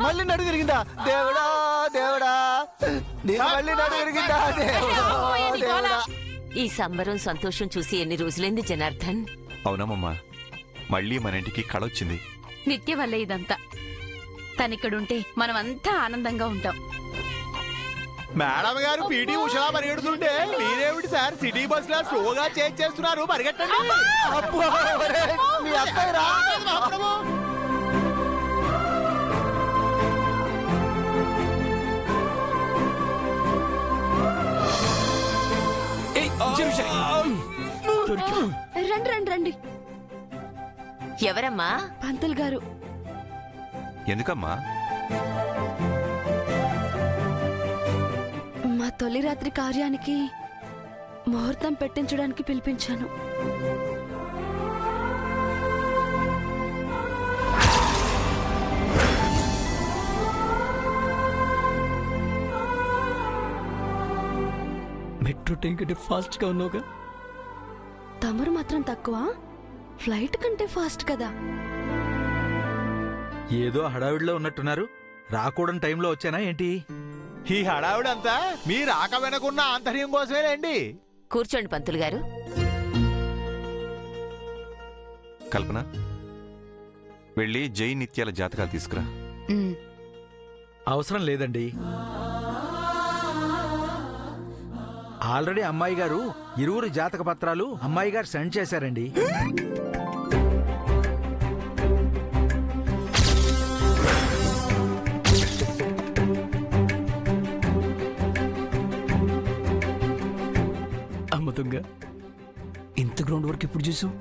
మళ్ళీ నడు తిరిగిందా దేవుడా దేవుడా, మళ్ళీ నడు తిరిగిందా దేవుడా. ఈ సంబరం సంతోషం చూసి ఎన్ని రోజులైంది జనార్దన్? అవునమ్మా, మళ్ళీ మన ఇంటికి కళొచ్చింది. నిత్య వల్ల ఇదంతా. తనిక్కడుంటే మనం అంతా ఆనందంగా ఉంటాం. మేడం గారు పీటీ ఉషా పరిగెడుతుంటే మీరేమిటి సార్ సిటీ బస్ లా స్లోగా చేంజ్ చేస్తున్నారు? పరిగెట్టండి. రండి రండి రండి. ఎవరమ్మా? పంతులు గారు. ఎందుకమ్మా? మా తొలి రాత్రి కార్యానికి ముహూర్తం పెట్టించడానికి పిలిపించాను. మెట్రో ట్రైన్ కంటే ఫాస్ట్ గా ఉన్నావుగా. తమరు మాత్రం తక్కువ, ఫ్లైట్ కంటే ఫాస్ట్ కదా. ఏదో హడావిడిలో ఉన్నట్టున్నారు. రాకూడని టైంలో వచ్చానా ఏంటి? ఈ హడావిడంతా మీ రాక వెనకున్న ఆంతర్యం కోసమేనండి. కూర్చోండి పంతులు గారు. కల్పన, వెళ్ళి జై నిత్యాల జాతకాలు తీసుకురా. అవసరం లేదండి. ఆల్రెడీ అమ్మాయి గారు ఇరువురు జాతక పత్రాలు అమ్మాయి గారు సెండ్ చేశారండి. అమ్మతుంగా ఇంత గ్రౌండ్ వర్క్ ఎప్పుడు చూసావు?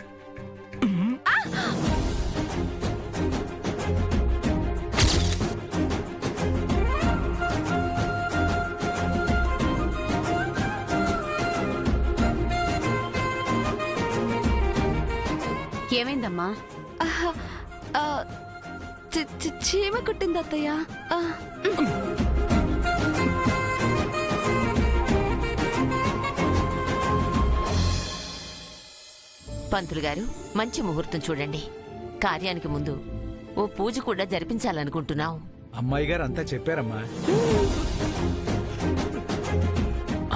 ఏమైందమ్మా? చీమ కుట్టింది అత్తయ్య. పంతులు గారు, మంచి ముహూర్తం చూడండి. కార్యానికి ముందు ఓ పూజ కూడా జరిపించాలనుకుంటున్నాం. అమ్మాయి గారు అంతా చెప్పారమ్మా.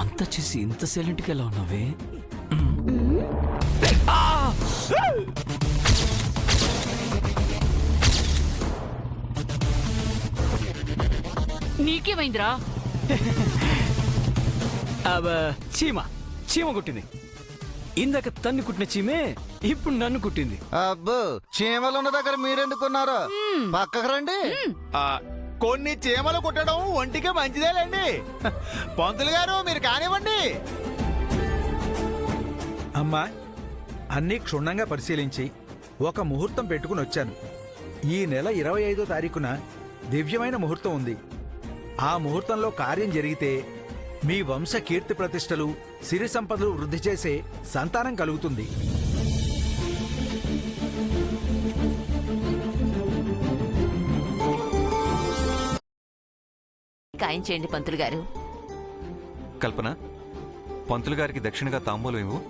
అంతా చేసి ఇంత సైలెంట్ గా ఎలా ఉన్నావే? నీకేమైందిరా? చీమ చీమ కుట్టింది. ఇందాక తన్ను కుట్టిన చీమే ఇప్పుడు నన్ను కుట్టింది. అబ్బో, చీమలు ఉన్న దగ్గర మీరెందుకున్నారు? పక్కకు రండి. కొన్ని చీమలు కుట్టడం ఒంటికి మంచిదేలేండి. పంతులు గారు మీరు కానివ్వండి. అమ్మా, అన్నీ క్షుణ్ణంగా పరిశీలించి ఒక ముహూర్తం పెట్టుకుని వచ్చాను. ఈ నెల 25వ తారీఖున దివ్యమైన ముహూర్తం ఉంది. ఆ ముహూర్తంలో కార్యం జరిగితే మీ వంశ కీర్తి ప్రతిష్టలు, సిరి సంపదలు వృద్ధి చేసే సంతానం కలుగుతుంది. ఖాయం చేయండి పంతులు గారు. కల్పన, పంతులు గారికి దక్షిణగా తాంబూలం ఇవ్వు.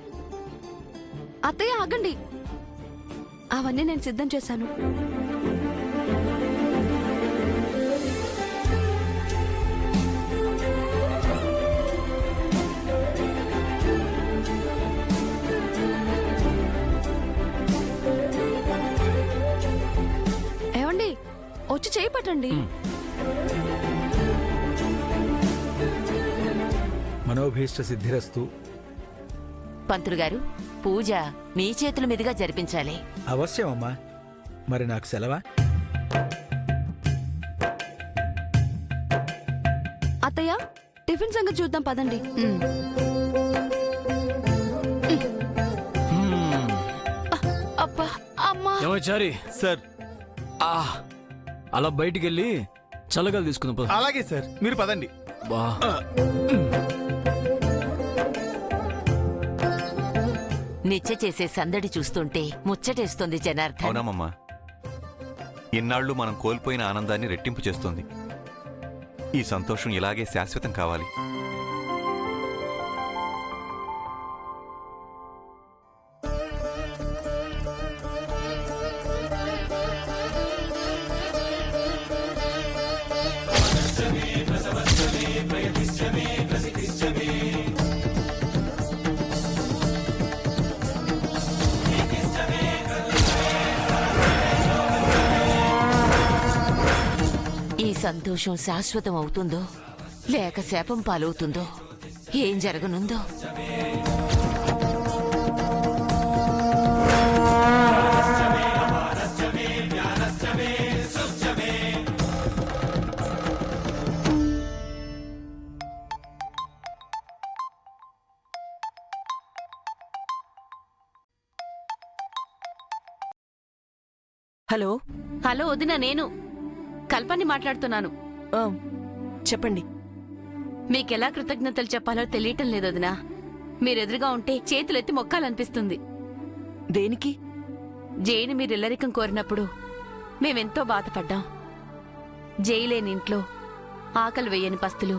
అత్తయ్య ఆగండి, అవన్నీ నేను సిద్ధం చేశాను. ఏమండి, వచ్చి చేయి పట్టండి. మనోభీష్ట సిద్ధిరస్తు. పంతులు గారు, పూజ మీ చేతుల మీదుగా జరిపించాలి. అవశ్యమమ్మా. మరి నాకు సెలవా? అత్తయ్య, టిఫిన్ సంగతి చూద్దాం పదండి. అబ్బా అమ్మా. ఏమోచారి సార్. అలా బయటికి వెళ్ళి చల్లగాలు తీసుకుందాం పద. అలాగే సార్, మీరు పదండి. బా నిత్య చేసే సందడి చూస్తుంటే ముచ్చటేస్తుంది జనార్దన్. అవునామమ్మా, ఇన్నాళ్ళు మనం కోల్పోయిన ఆనందాన్ని రెట్టింపు చేస్తుంది. ఈ సంతోషం ఇలాగే శాశ్వతం కావాలి. ఈ సంతోషం శాశ్వతం అవుతుందో లేక శాపం పాలవుతుందో, ఏం జరగనుందో. హలో. హలో వదిన, నేను కల్పని మాట్లాడుతున్నాను. చెప్పండి. మీకెలా కృతజ్ఞతలు చెప్పాలో తెలియటం లేదు వదినా. మీరెదురుగా ఉంటే చేతులెత్తి మొక్కాలనిపిస్తుంది. దేనికి? జైని మీరిల్లరికం కోరినప్పుడు మేమెంతో బాధపడ్డాం. జైలేని ఇంట్లో ఆకలి వేయని పస్తులు,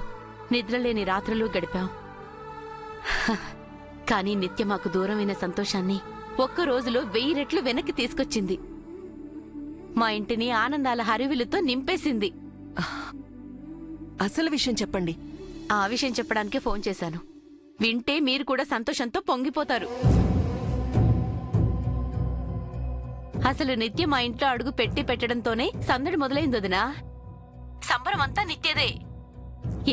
నిద్రలేని రాత్రులు గడిపాం. కానీ నిత్య మాకు దూరమైన సంతోషాన్ని ఒక్క రోజులో 1000 రెట్లు వెనక్కి తీసుకొచ్చింది. మా ఇంటిని ఆనందాల హరివిలుతో నింపేసింది. అసలు విషయం చెప్పండి. ఆ విషయం చెప్పడానికే ఫోన్ చేశాను. వింటే మీరు కూడా సంతోషంతో పొంగిపోతారు. అసలు నిత్య మా ఇంట్లో అడుగు పెట్టడంతోనే సందడి మొదలైంది వదినా. సంబరమంతా నిత్యదే.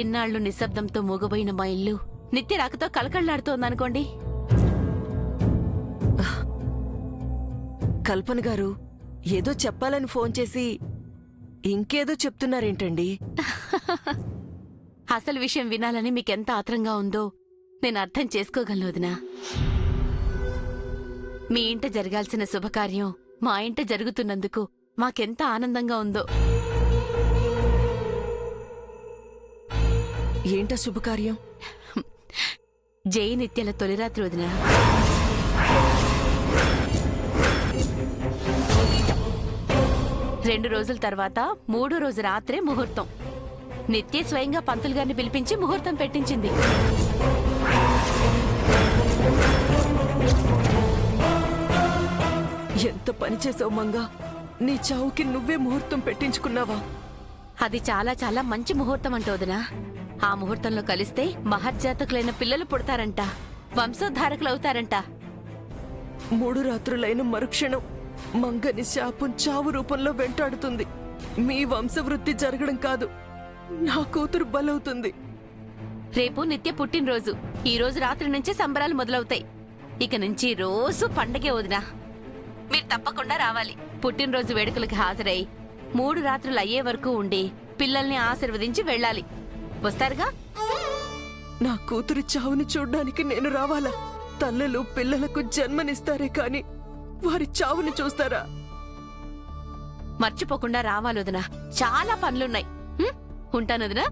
ఇన్నాళ్లు నిశ్శబ్దంతో మూగబోయిన మా ఇల్లు నిత్య రాకతో కలకళ్లాడుతోందనుకోండి. కల్పన గారు, ఏదో చెప్పాలని ఫోన్ చేసి ఇంకేదో చెప్తున్నారేంటండి? అసలు విషయం వినాలని మీకెంత ఆత్రంగా ఉందో నేను అర్థం చేసుకోగలను వదినా. మీ ఇంట జరగాల్సిన శుభకార్యం మా ఇంట జరుగుతున్నందుకు మాకెంత ఆనందంగా ఉందో. ఏంట శుభకార్యం? జై నిత్యల తొలిరాత్రి వదినా. రెండు రోజుల తర్వాత 3వ రోజు రాత్రే ముహూర్తం. నిత్య స్వయంగా పంతులు గారిని పిలిపించి ముహూర్తం పెట్టించింది. ఎంత పని చేసావు మంగా? నీ చావుకి నువ్వే ముహూర్తం పెట్టించుకున్నావా? అది చాలా చాలా మంచి ముహూర్తం అంట వదినా. ఆ ముహూర్తంలో కలిస్తే మహర్జాతకులైన పిల్లలు పుడతారంట, వంశోద్ధారకులవుతారంట. 3 రాత్రులైన మరుక్షణం మంగని శాపం చావు రూపంలో వెంటాడుతుంది. మీ వంశవృద్ధి జరగడం కాదు, నా కూతురు బలవుతుంది. రేపు నిత్య పుట్టినరోజు. ఈ రోజు రాత్రి నుంచే సంబరాలు మొదలవుతాయి. ఇక నుంచి రోజు పండగే వదినా. మీరు తప్పకుండా రావాలి. పుట్టినరోజు వేడుకలకు హాజరై 3 రాత్రులు అయ్యే వరకు ఉండి పిల్లల్ని ఆశీర్వదించి వెళ్ళాలి. వస్తారుగా? నా కూతురి చావుని చూడ్డానికి నేను రావాలా? తల్లులు పిల్లలకు జన్మనిస్తారే కాని వారి చావుని చూస్తారా? మర్చిపోకుండా రావాలి వదినా, చాలా పనులున్నాయి. ఉంటాను వదినా.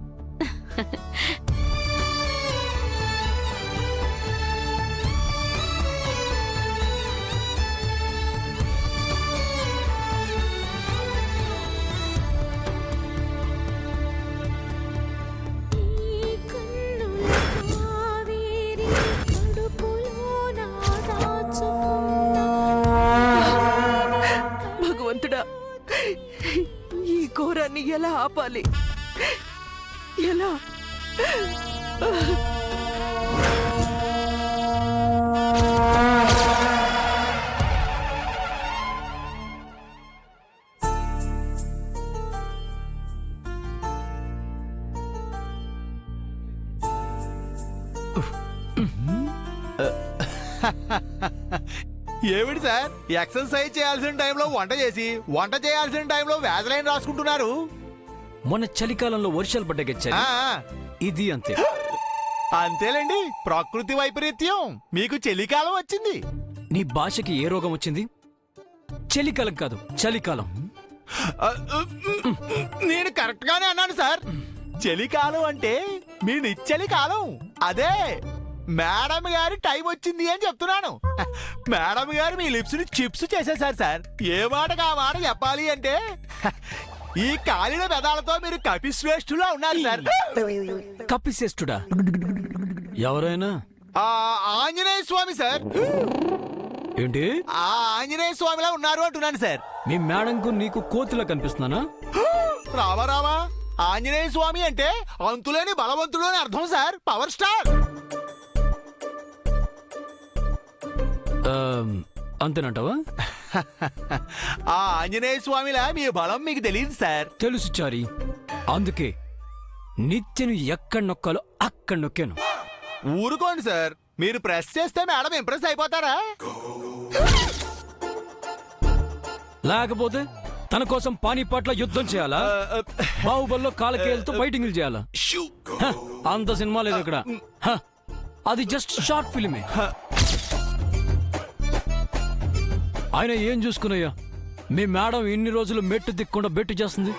భగవంతుడా, ఈ ఘోరాన్ని ఎలా ఆపాలి? ఎలా? ఏమిటి సార్, ఎక్సర్సైజ్ చేయాల్సిన టైంలో వంట చేసి, వంట చేయాల్సిన టైంలో వ్యాజలైన్ రాసుకుంటున్నారు? మొన్న చలికాలంలో వర్షాలు పడ్డాయి. ఆ, ఇది అంతే. అంతేలేండి, ప్రకృతి వైపరీత్యం. మీకు చలికాలం వచ్చింది. నీ భాషకి ఏ రోగం వచ్చింది? చలికాలం కాదు, చలికాలం. నేను కరెక్ట్ గానే అన్నాను సార్. చలికాలం అంటే మీ నిచ్చలి కాలం. అదే మేడం గారి టైం వచ్చింది అని చెప్తున్నాను. మేడం గారు మీ లిప్స్ ని చిప్స్ చేసేసారు సార్. ఏ మాటకు ఆ మాట చెప్పాలి అంటే ఈ కాలిన పెదాలతో మీరు కపిశ్రేష్ఠులా ఉన్నారు సార్. కప్పిసేస్తుడా? ఎవరైనా? ఆ ఆంజనేయ స్వామి సార్. ఏంటి? ఆ ఆంజనేయ స్వామిలా ఉన్నారు అంటున్నాను సార్. మీ మేడంకు నీకు కోతిలా కనిపిస్తున్నానా? రావా రావా, ఆంజనేయ స్వామి అంటే అంతులేని బలవంతుడు అని అర్థం సార్. Power star. అంతేనంటావా? ఆ ఆంజనేయ స్వామిలా మీ బలం మీకు తెలియదు సార్. తెలుసు చారి, అందుకే నిత్యను ఎక్కడ నొక్కాలో అక్కడ నొక్కాను. ఊరుకోండి సార్, మీరు ప్రెస్ చేస్తే మేడం ఇంప్రెస్ అయిపోతారా? లేకపోతే తన కోసం పానీపాట్ల యుద్ధం చేయాలా? బాహుబల్లో కాలకేలతో ఫైటింగ్లు చేయాలా? హ, అంత సినిమా లేదు ఇక్కడ. హ, అది జస్ట్ షార్ట్ ఫిల్మే. ఆయన ఏం చూసుకున్నాయా? మీ మేడం ఇన్ని రోజులు మెట్టు దిక్కుండా బెట్టు చేస్తుంది.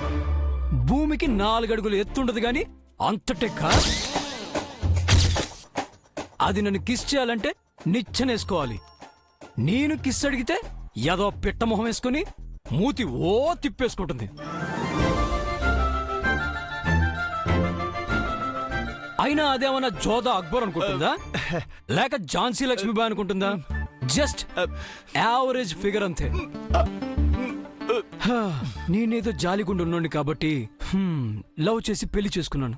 భూమికి 4 అడుగులు ఎత్తుండదు గాని అంతటెక్క. అది నన్ను కిస్ చేయాలంటే నిచ్చెనేసుకోవాలి. నేను కిస్ అడిగితే ఏదో పిట్ట మొహం వేసుకుని మూతి ఓ తిప్పేసుకుంటుంది. అయినా అదేమన్నా జోధా అక్బర్ అనుకుంటుందా? లేక ఝాన్సీ లక్ష్మీబాయి అనుకుంటుందా? జస్ట్ యావరేజ్ ఫిగర్ అంతే. నేనేదో జాలిగుండు ఉన్నాను కాబట్టి లవ్ చేసి పెళ్లి చేసుకున్నాను.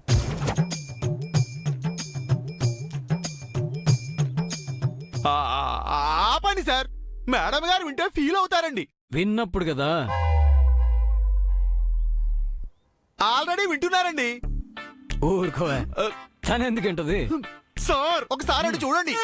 ఆపండి సార్, మేడం గారు వింటే ఫీల్ అవుతారండి. విన్నప్పుడు కదా. ఆల్రెడీ వింటున్నారండి. ఊరుకోవా, తనెందుకంటది? సార్ ఒకసారి అటు చూడండి.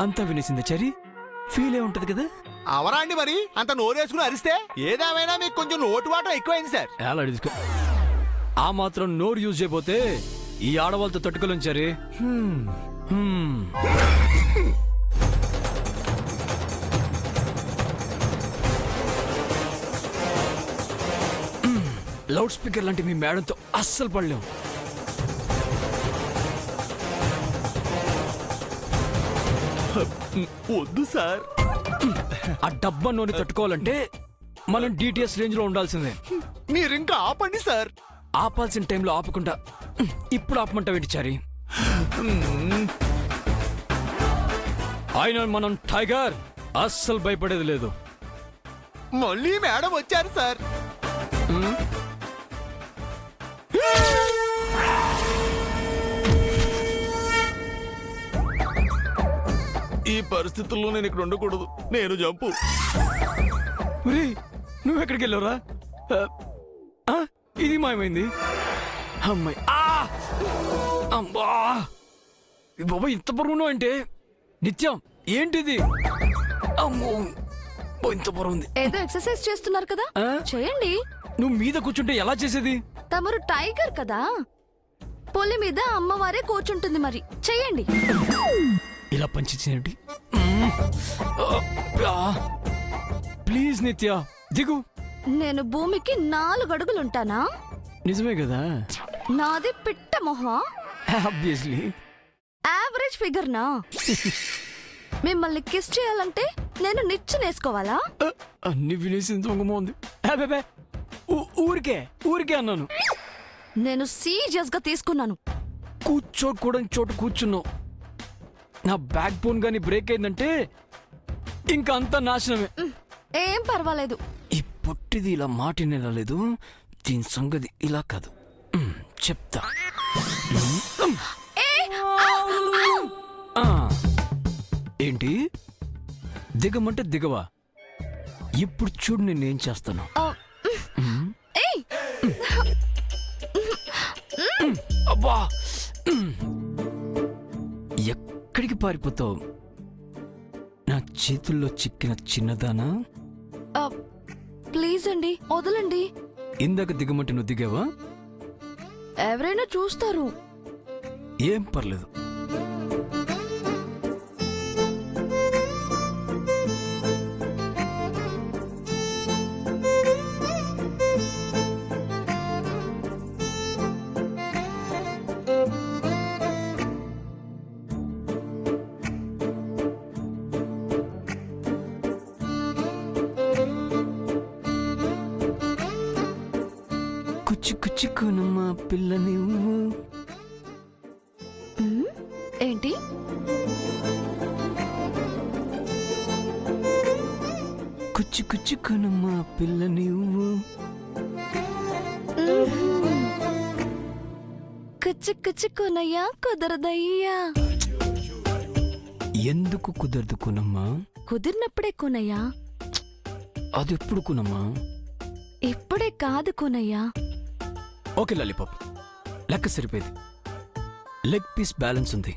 అంతా వినేసింది చరి. ఫీల్ ఏ ఉంటది కదా. అవరా అండి, మరి అంత నోరేసుకుని అరిస్తే? ఏదేమైనా మీకు కొంచెం నోటు వాటం ఎక్కువైంది సార్. ఎలా తీసుకో. ఆ మాత్రం నోరు యూజ్ చేయబోతే ఈ ఆడవాళ్ళతో తట్టుకోలేం చరి. లౌడ్ స్పీకర్ లాంటి మీ మేడంతో అస్సలు పడలేం. వద్దు సార్. ఆ డబ్బా నోని తట్టుకోవాలంటే మనం డిటిఎస్ రేంజ్ లో ఉండాల్సిందే. మీరు ఇంకా ఆపండి సార్. ఆపాల్సిన టైంలో ఆపకుండా ఇప్పుడు ఆపమంటావేంటి చారి? ఆయన మనం టైగర్, అస్సలు భయపడేది లేదు. మళ్ళీ మేడం వచ్చారు సార్. ఈ పరిస్థితుల్లో నేను ఇక్కడ ఉండకూడదు. నేను జంపు. ఒరేయ్, నువ్వెక్కడికి వెళ్ళావురా? ఆ, ఇది మాయమైంది. అమ్మాయి అమ్మా బాబా, ఇంత బరువును అంటే నిత్యం ఏంటిది? అమ్మో, ఇంత బరువు ఉంది. ఏదో ఎక్సర్సైజ్ చేస్తున్నారు కదా, ఆ? చేయండి. నువ్వు మీద కూర్చుంటే ఎలా చేసేది? తమరు టైగర్ కదా, పులి మీద అమ్మవారే కూర్చుంటుంది, మరి చెయ్యండి. ఇలా పంచించేయండి. ప్లీజ్ నిత్య దిగు. నేను భూమికి 4 అడుగులుంటానా? నిజమే కదా? నాది పిట్ట మొహం, ఆబ్వియస్లీ. యావరేజ్ ఫిగర్ నా. మిమ్మల్ని కిస్ చేయాలంటే నేను నిచ్చెనేసుకోవాలా? అన్ని వినేసింది దొంగమో ఉంది. అబ్బే, ఊరికే అన్నాను. నేను సీరియస్ గా తీసుకున్నాను. కూర్చోకూడని చోట కూర్చున్నావు. నా బ్యాక్ బోన్ గాని బ్రేక్ అయిందంటే ఇంకా అంతా నాశనమే. ఏం పర్వాలేదు. ఈ పొట్టిది ఇలా మాటినేలేదు. దీని సంగతి ఇలా కాదు, చెప్తా. ఆ, ఏంటి దిగమంటే దిగవా? ఇప్పుడు చూడు నేనేం చేస్తాను. ఆ, ఏయ్, అబ్బా, ఎక్కడికి పారిపోతావు? నా చేతుల్లో చిక్కిన చిన్నదానా? ఆ, ప్లీజ్ అండి, వదలండి. ఇందాక దిగమంటే నువ్వు దిగావా? ఎవరైనా చూస్తారు. ఏం పర్లేదు. కుచ్చుకునమ్మా పిల్ల నువ్వు. ఏంటి? కుచ్చుకునమ్మా పిల్ల నువ్వు. కుచ్చుకునయ్యా కుదరదయ్యా. ఎందుకు కుదరదు కునమ్మా? కుదిరినప్పుడే కొనయ్యా. అది ఎప్పుడు కునమ్మా? ఇప్పుడే కాదు కొనయ్యా. ఓకే లాలీపాప్, లెక్క సరిపోయింది. లెగ్ పీస్ బ్యాలెన్స్ ఉంది,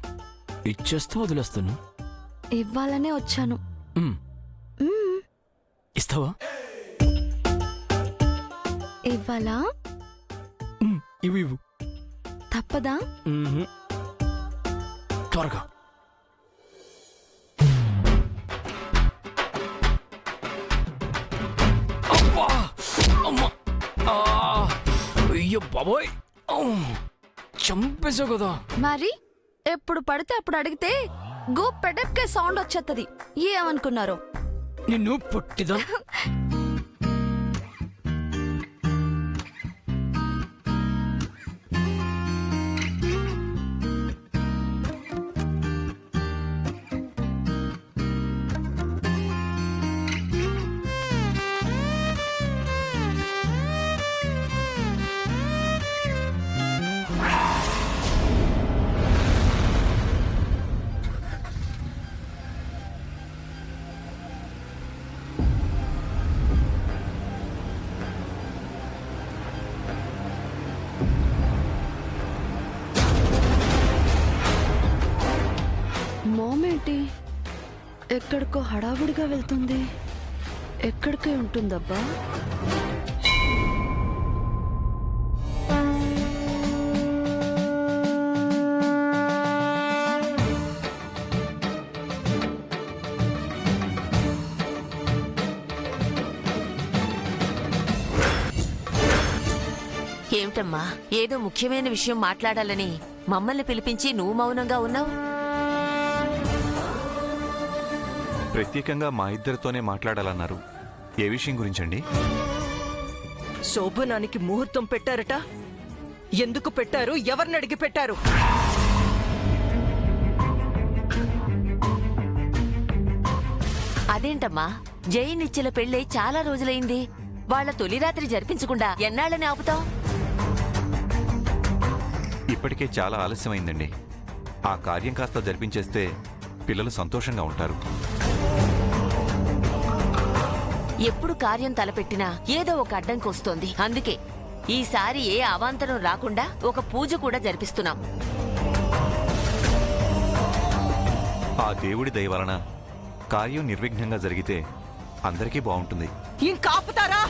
ఇచ్చేస్తా వదిలేస్తాను. ఇవ్వాలనే వచ్చాను. మ్, మ్మ్. ఇస్తావా? ఇవ్వాలా? ఇవి ఇవ్వు. తప్పదా? మ్మ్. త్వరగా. అబ్బా, అమ్మా, అయ్యో బాబోయ్, చంపేసావు కదా. మరి ఎప్పుడు పడితే అప్పుడు అడిగితే గో పెడక్కే సౌండ్ వచ్చేత్తది. ఏమనుకున్నారు? నిన్ను పొట్టిదా. మోమేంటి ఎక్కడికో హడావుడిగా వెళ్తుంది? ఎక్కడికే ఉంటుందబ్బా? ఏమిటమ్మా, ఏదో ముఖ్యమైన విషయం మాట్లాడాలని మమ్మల్ని పిలిపించి నువ్వు మౌనంగా ఉన్నావు? ప్రత్యేకంగా మా ఇద్దరితోనే మాట్లాడాలన్నారు. ఏ విషయం గురించండి? శోభనానికి ముహూర్తం పెట్టారట. ఎందుకు పెట్టారు? ఎవరిని అడిగి పెట్టారు? అదేంటమ్మా, జై నిత్యల పెళ్ళై చాలా రోజులైంది. వాళ్ళ తొలి రాత్రి జరిపించకుండా ఎన్నాళ్ళని ఆపుతాం? ఇప్పటికే చాలా ఆలస్యమైందండి. ఆ కార్యం కాస్త జరిపించేస్తే పిల్లలు సంతోషంగా ఉంటారు. ఎప్పుడు కార్యం తలపెట్టినా ఏదో ఒక అడ్డంకి వస్తోంది. అందుకే ఈసారి ఏ అవాంతరం రాకుండా ఒక పూజ కూడా జరిపిస్తున్నాం. ఆ దేవుడి దయ వలన కార్యం నిర్విఘ్నంగా జరిగితే అందరికీ బాగుంటుంది. ఇంకాపుతారా?